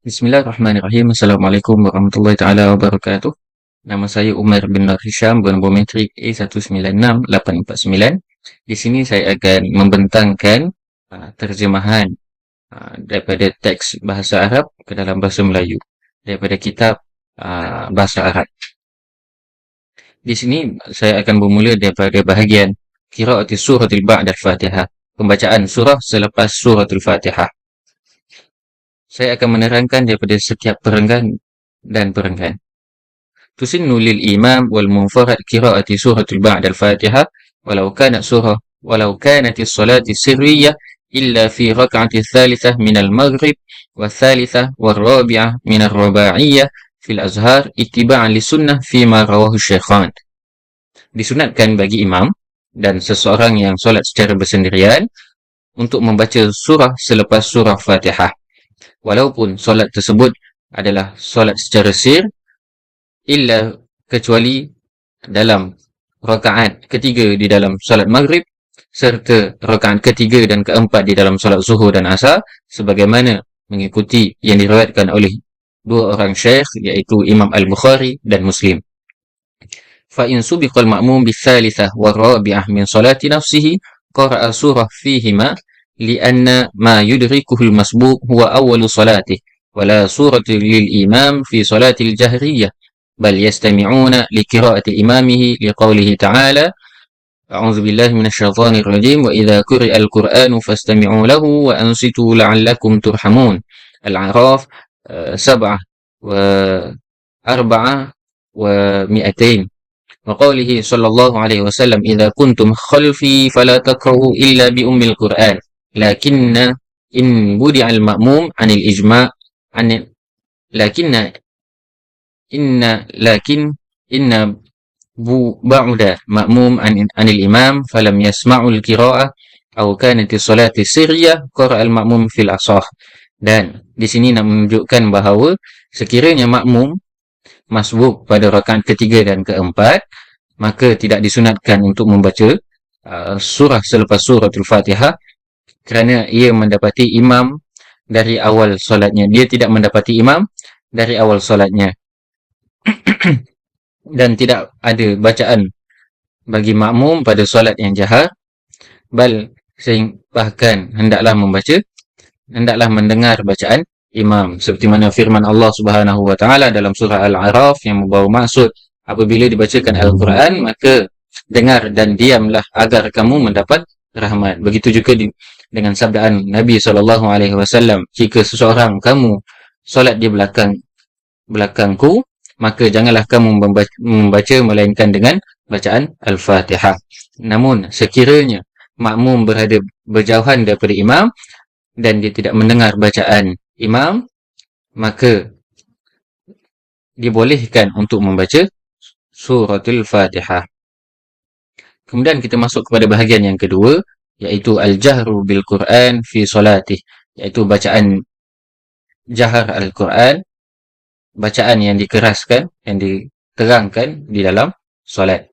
Bismillahirrahmanirrahim. Assalamualaikum warahmatullahi taala wabarakatuh. Nama saya Umar bin Nur Hisham, bernombor metrik A196-849. Di sini saya akan membentangkan terjemahan daripada teks bahasa Arab ke dalam bahasa Melayu daripada kitab bahasa Arab. Di sini saya akan bermula daripada bahagian qiraatis suratil ba'da al-Fatihah, pembacaan surah selepas suratul Fatihah. Saya akan menerangkan daripada setiap perenggan dan perenggan. Tusinnu lil imam wal munfarid qiraati suratul ba'da al-Fatihah walau kanat as-salati sirriyah illa fi rak'ati thalithah min al-maghrib wa thalithah wal rabi'ah min ar-ruba'iyyah fil azhar ittiba'an li sunnah fi ma rawahu syaikhan. Disunatkan bagi imam dan seseorang yang solat secara bersendirian untuk membaca surah selepas surah Fatihah, walaupun solat tersebut adalah solat secara sir, illa kecuali dalam rakaat ketiga di dalam solat maghrib serta rakaat ketiga dan keempat di dalam solat zuhur dan asar, sebagaimana mengikuti yang diriwayatkan oleh dua orang syekh, iaitu Imam Al-Bukhari dan Muslim. فإن سبق المأموم بالثالثة والرابعة من صلاة نفسه قرأ سورة فيهما لأن ما يدركه المسبوق هو أول صلاته ولا سورة للإمام في صلاة الجهرية بل يستمعون لقراءة إمامه لقوله تعالى أعوذ بالله من الشيطان الرجيم وإذا قرئ القرآن فاستمعوا له وأنصتوا لعلكم ترحمون. الأعراف 7 و400. وقوله صلى الله عليه وسلم إذا كنتم خلفي فلا تقرؤوا إلا بأم القرآن لكن إن بدع المأموم عن الإجماع عن لكن إن بعد مأموم عن الإمام فلم يسمع القراءة أو كانت الصلاة السرية قرأ المأموم في الأصح. Dan di sini nak menunjukkan bahawa sekiranya makmum masbuk pada rakaat ketiga dan keempat, maka tidak disunatkan untuk membaca surah selepas suratul Fatihah kerana ia mendapati imam dari awal solatnya. Dia tidak mendapati imam dari awal solatnya. Dan tidak ada bacaan bagi makmum pada solat yang jahar, bahkan hendaklah mendengar bacaan imam, seperti mana firman Allah Subhanahu wa taala dalam surah Al-A'raf yang membawa maksud apabila dibacakan Al-Quran maka dengar dan diamlah agar kamu mendapat rahmat. Begitu juga dengan sabdaan Nabi SAW, jika seseorang kamu solat di belakangku, maka janganlah kamu membaca melainkan dengan bacaan Al-Fatihah. Namun sekiranya makmum berada berjauhan daripada imam dan dia tidak mendengar bacaan imam, maka dibolehkan untuk membaca suratul Fatihah. Kemudian kita masuk kepada bahagian yang kedua, iaitu al-jahru bil Quran fi solatih, iaitu bacaan jahar Al-Quran, bacaan yang dikeraskan, yang diterangkan di dalam solat.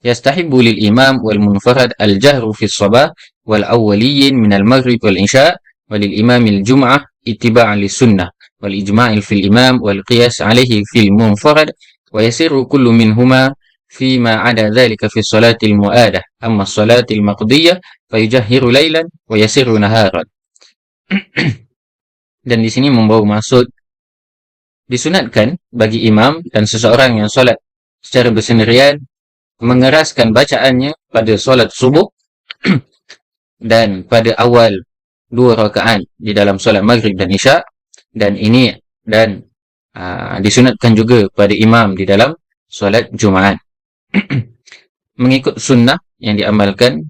Yastahibbu lil imam wal munfarad al-jahru fi sabah wal awwaliyin min al-maghrib wal isya wa lil imam al-jum'ah ittiba'an lis sunnah wal ijma'il fil imam wal qiyas alayhi fil munfarad wa yasirru kullu minhuma فيما عدا ذلك في الصلاة المؤادة أما الصلاة المقضية فيجهر ليلا ويسر نهارا. Dan di sini membawa maksud disunatkan bagi imam dan seseorang yang solat secara bersendirian mengeraskan bacaannya pada solat subuh dan pada awal 2 rakaat di dalam solat maghrib dan isya, dan disunatkan juga pada imam di dalam solat Jumaat. Mengikut sunnah yang diamalkan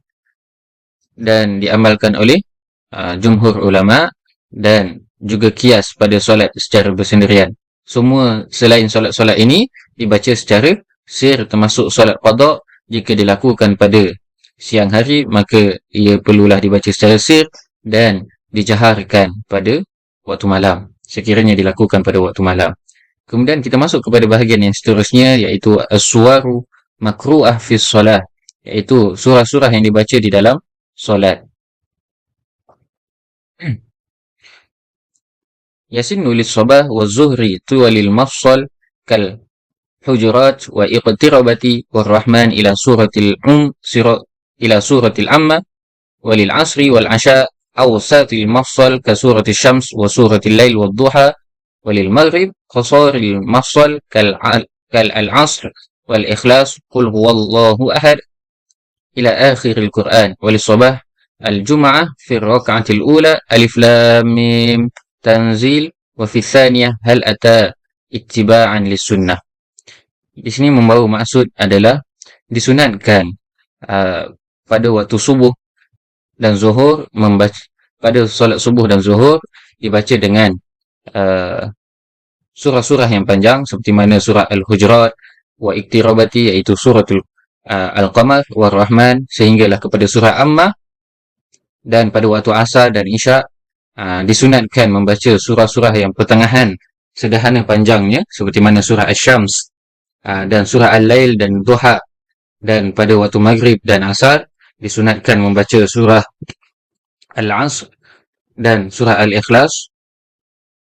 oleh jumhur ulama, dan juga kias pada solat secara bersendirian. Semua selain solat-solat ini dibaca secara sir, termasuk solat qada. Jika dilakukan pada siang hari, maka ia perlulah dibaca secara sir dan dijaharkan pada waktu malam, sekiranya dilakukan pada waktu malam. Kemudian kita masuk kepada bahagian yang seterusnya, iaitu as-suwaru makru'ah fi solat, iaitu surah-surah yang dibaca di dalam solat. يسن للصباح والظهر طول المفصل كالحجرات واقتربت والرحمن إلى سورة العامة، وللعصر والعشاء أوساط المفصل كسورة الشمس وسورة الليل والضحى، وللمغرب قصار المفصل كالعصر والإخلاص قل هو الله أحد إلى آخر القرآن. وللصباح الجمعة في الركعة الأولى ألف لام ميم تنزيل، وفي الثانية هل أتى اتباعا للسنة. Di sini membawa maksud adalah disunatkan pada waktu subuh dan zuhur membaca, pada solat subuh dan zuhur dibaca dengan surah-surah yang panjang seperti mana surah Al-Hujurat wa Iqtirabati, iaitu suratul Al-Qamar wa Rahman, sehinggalah kepada surah Ammah. Dan pada waktu asar dan isyak disunatkan membaca surah-surah yang pertengahan sederhana panjangnya seperti mana surah Asy-Syams dan surah Al-Lail dan Duha. Dan pada waktu maghrib dan asar disunatkan membaca surah Al-Asr dan surah Al-Ikhlas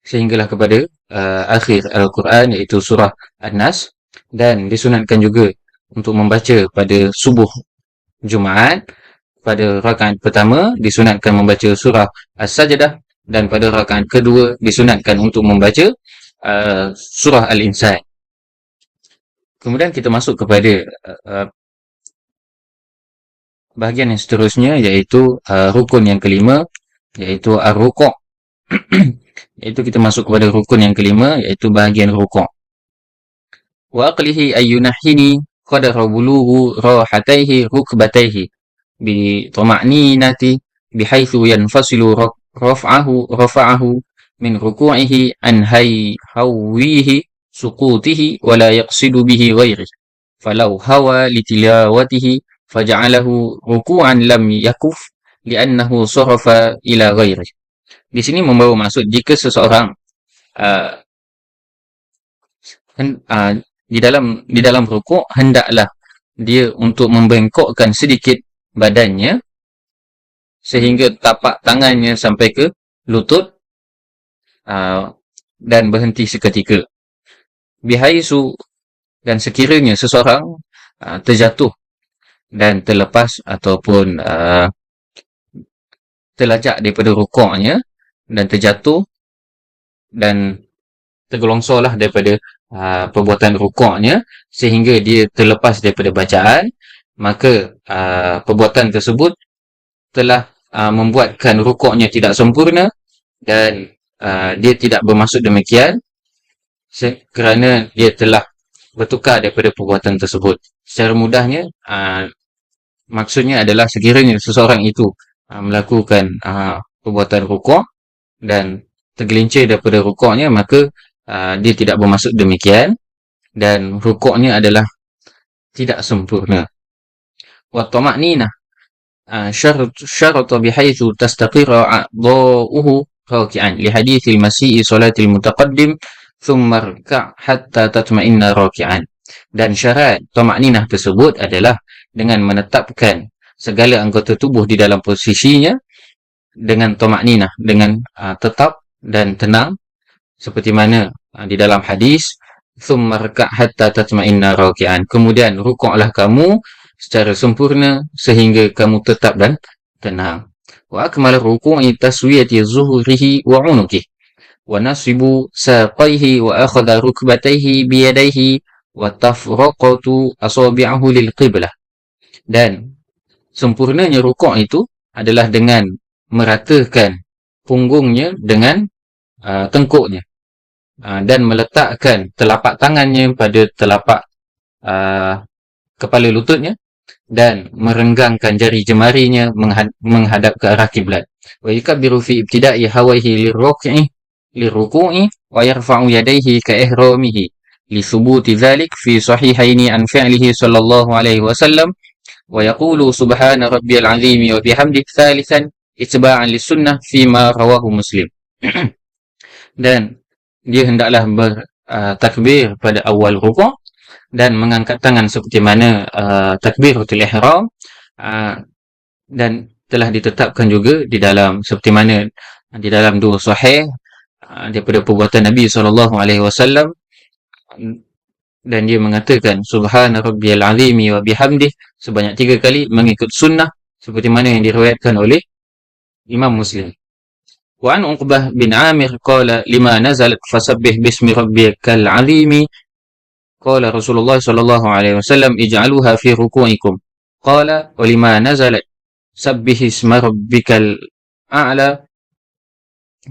sehinggalah kepada akhir Al-Quran, iaitu surah An-Nas. Dan disunatkan juga untuk membaca pada subuh Jumaat, pada rakaat pertama disunatkan membaca surah As-Sajdah, dan pada rakaat kedua disunatkan untuk membaca surah Al-Insan. Kemudian kita masuk kepada bahagian yang seterusnya, iaitu rukun yang kelima, iaitu ar-ruku'. Iaitu kita masuk kepada rukun yang kelima, iaitu bahagian ruku'. Wa aqlihi ayyunahini qadara bulughu rahataihi rukbataihi bi tama'ninati bihaitsu yanfasilu rafa'ahu min ruku'ihi an hawihi suqutihi wa la yaqsidu bihi ghairi falau hawa litilawatihi faja'alahu ruku'an lam yakuf li'annahu sarafa ila ghairi. Di sini membawa maksud jika seseorang di dalam rukuk hendaklah dia untuk membengkokkan sedikit badannya sehingga tapak tangannya sampai ke lutut dan berhenti seketika. Bihaisu, dan sekiranya seseorang terjatuh dan terlepas ataupun terlajak daripada rukuknya dan terjatuh dan tergelongsorlah daripada perbuatan rukuknya sehingga dia terlepas daripada bacaan, maka perbuatan tersebut telah membuatkan rukuknya tidak sempurna dan dia tidak bermaksud demikian kerana dia telah bertukar daripada perbuatan tersebut. Secara mudahnya maksudnya adalah sekiranya seseorang itu melakukan perbuatan rukuk dan tergelincir daripada rukuknya, maka dia tidak bermaksud demikian dan rukuknya adalah tidak sempurna. Wa tama'ninah syarata bihaitsu tastaqirra a'dha'uhu raki'an li hadithil masii salatil mutaqaddim thumma rka' hatta tatma'inna raki'an. Dan syarat tama'ninah tersebut adalah dengan menetapkan segala anggota tubuh di dalam posisinya dengan tama'ninah, dengan tetap dan tenang, seperti mana di dalam hadis thumma rka' hatta tatma'inna raki'an, kemudian rukuklah kamu secara sempurna sehingga kamu tetap dan tenang. Wa akmal ruku'i taswiyati zuhrihi wa 'unuqihi wa nasibu saqaihi wa akhadha rukbatayhi bi yadayhi wa tafraqatu asabi'ahu lil qiblah. Dan sempurnanya rukuk itu adalah dengan meratakan punggungnya dengan tengkuknya dan meletakkan telapak tangannya pada telapak kepala lututnya dan merenggangkan jari jemarinya menghadap ke arah kiblat. Wa yakbiru fi ibtida'i hawaihi lirruku'i wa yarfa'u yadayhi ka ihramihi li thubuti dhalik fi sahihaini an fi'lihi sallallahu alaihi wasallam wa yaqulu subhana rabbiyal azimi wa bihamdihi thalithan itba'an lis-sunnah fima rawahu Muslim. Dan dia hendaklah bertakbir pada awal rukuk dan mengangkat tangan seperti mana takbiratul ihram, dan telah ditetapkan juga di dalam seperti mana di dalam dua sahih daripada perbuatan Nabi SAW, dan dia mengatakan subhana rabbiyal azimi wa bihamdih sebanyak 3 kali mengikut sunnah seperti mana yang diriwayatkan oleh Imam Muslim. Wa an Uqbah bin Amir qala lima nazalat fasabbih bismi rabbikal azimi qala Rasulullah sallallahu alaihi wasallam ij'aluha fi ruku'ikum qala wa lima nazalat sabbih isma rabbikal a'la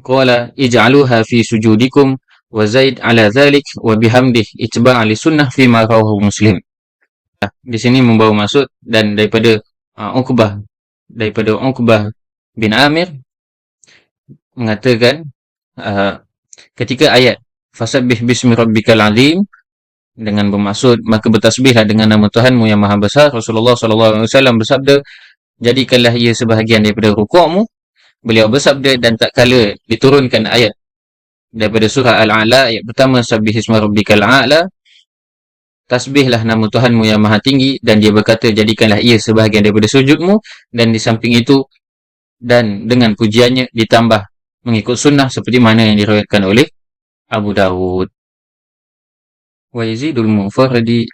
qala ij'aluha fi sujudikum wa zaid ala dhalik wa bihamdih itba'a li sunnah fima rawahu Muslim. Di sini membawa maksud dan daripada Uqbah bin Amir mengatakan ketika ayat fasabbih bismi rabbikal azim dengan bermaksud maka bertasbihlah dengan nama Tuhanmu yang maha besar, Rasulullah SAW bersabda jadikanlah ia sebahagian daripada rukukmu. Beliau bersabda dan tak kala diturunkan ayat daripada surah Al-A'la ayat pertama sabbih isma rabbikal a'la, tasbihlah nama Tuhanmu yang maha tinggi, dan dia berkata jadikanlah ia sebahagian daripada sujudmu, dan di samping itu dan dengan pujiannya ditambah mengikut sunnah seperti mana yang diriwayatkan oleh Abu Dawud. Wa yazidul munfaridi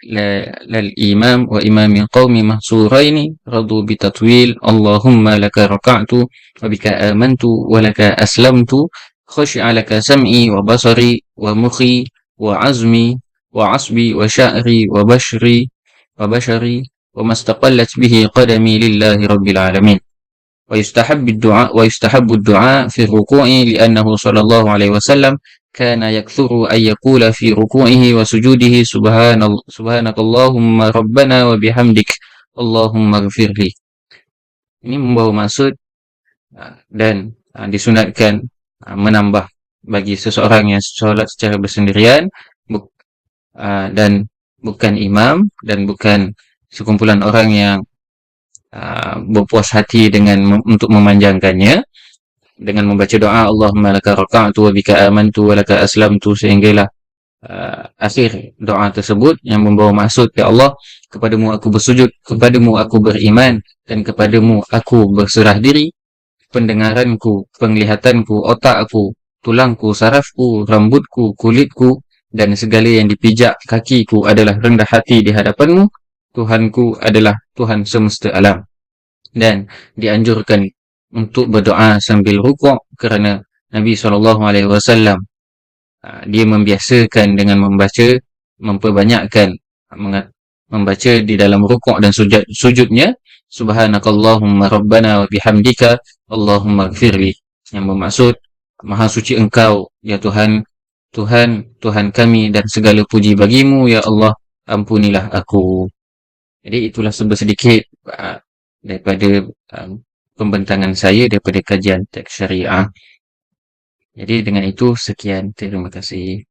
lal imam wa imami qaumi mahsuraini radu bitatwil Allahumma laka raka'tu wa bika amantu wa laka aslamtu khashi'a laka sam'i wa basari wa mukhi wa azmi wa asbi wa sya'ri wa bashari wa mastaqallat bihi qadami lillahi rabbil alamin. ويستحب الدعاء في الركوع لأنه صلى الله عليه وسلم كان يكثر أن يقول في ركوعه وسجوده سبحانك اللهم ربنا وبحمدك اللهم اغفر لي. Ini membawa maksud dan disunatkan menambah bagi seseorang yang solat secara bersendirian dan bukan imam dan bukan sekumpulan orang yang berpuas hati dengan untuk memanjangkannya dengan membaca doa Allahumma laka raka'tu wa bika amantu wa laka aslamtu sehinggalah akhir doa tersebut yang membawa maksud ya Allah, kepadamu aku bersujud, kepadamu aku beriman, dan kepadamu aku berserah diri. Pendengaranku, penglihatanku, otakku, tulangku, sarafku, rambutku, kulitku, dan segala yang dipijak kakiku adalah rendah hati di hadapanmu. Tuhanku adalah Tuhan semesta alam. Dan dianjurkan untuk berdoa sambil rukuk kerana Nabi SAW dia membiasakan dengan memperbanyakkan membaca di dalam rukuk dan sujudnya subhanakallahumma rabbana wa bihamdika Allahumma gfirli, yang bermaksud maha suci engkau ya Tuhan, Tuhan kami, dan segala puji bagimu ya Allah, ampunilah aku. Jadi itulah sedikit daripada pembentangan saya daripada kajian teks syariah. Jadi dengan itu sekian, terima kasih.